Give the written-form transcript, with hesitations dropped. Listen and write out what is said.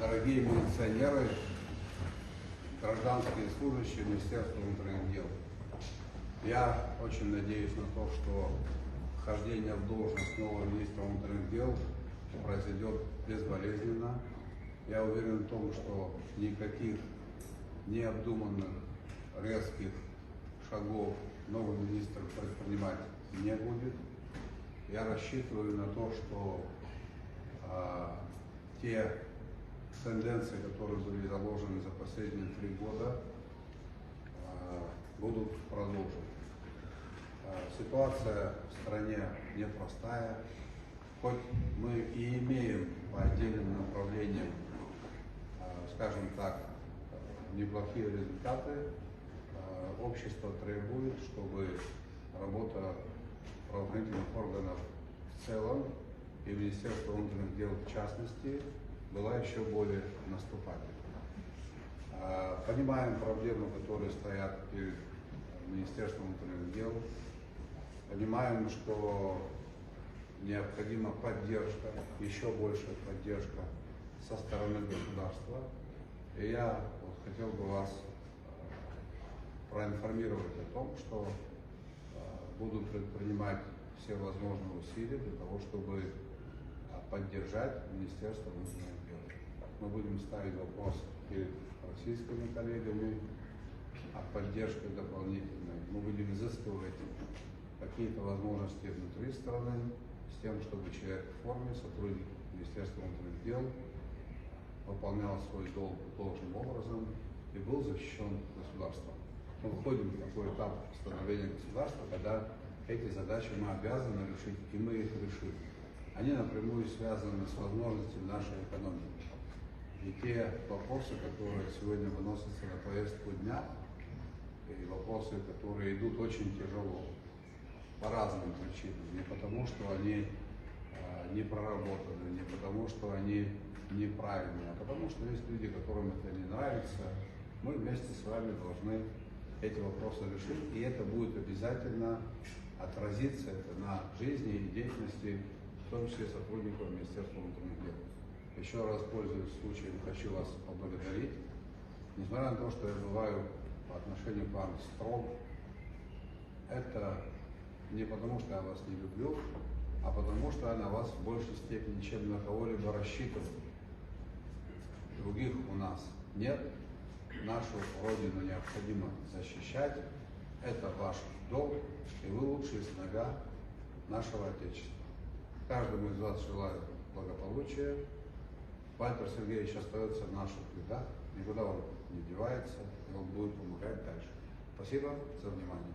Дорогие милиционеры, гражданские служащие Министерства внутренних дел, я очень надеюсь на то, что вхождение в должность нового министра внутренних дел произойдет безболезненно. Я уверен в том, что никаких необдуманных резких шагов новый министр предпринимать не будет. Я рассчитываю на то, что те тенденции, которые были заложены за последние 3 года, будут продолжены. Ситуация в стране непростая. Хоть мы и имеем по отдельным направлениям, скажем так, неплохие результаты, общество требует, чтобы работа правоохранительных органов в целом и Министерства внутренних дел в частности была еще более наступательной. Понимаем проблемы, которые стоят перед Министерством внутренних дел, понимаем, что необходима поддержка, еще большая поддержка со стороны государства. И я хотел бы вас проинформировать о том, что буду предпринимать все возможные усилия для того, чтобы поддержать Министерство внутренних дел. Мы будем ставить вопрос перед российскими коллегами о поддержке дополнительной. Мы будем изыскивать какие-то возможности внутри страны с тем, чтобы человек в форме, сотрудник Министерства внутренних дел, выполнял свой долг должным образом и был защищен государством. Мы входим в такой этап становления государства, когда эти задачи мы обязаны решить, и мы их решим. Они напрямую связаны с возможностями нашей экономики. И те вопросы, которые сегодня выносятся на повестку дня, и вопросы, которые идут очень тяжело, по разным причинам. Не потому, что они не проработаны, не потому, что они неправильные, а потому, что есть люди, которым это не нравится. Мы вместе с вами должны эти вопросы решить, и это будет обязательно отразиться на жизни и деятельности, в том числе сотрудников Министерства внутренних дел. Еще раз, пользуясь случаем, хочу вас поблагодарить. Несмотря на то, что я бываю по отношению к вам строг, это не потому, что я вас не люблю, а потому, что я на вас в большей степени, чем на кого-либо рассчитываю. Других у нас нет. Нашу Родину необходимо защищать. Это ваш долг, и вы лучшие сыновья нашего Отечества. Каждому из вас желаю благополучия. Вальтер Сергеевич остается в наших рядах, никуда он не девается, и он будет помогать дальше. Спасибо за внимание.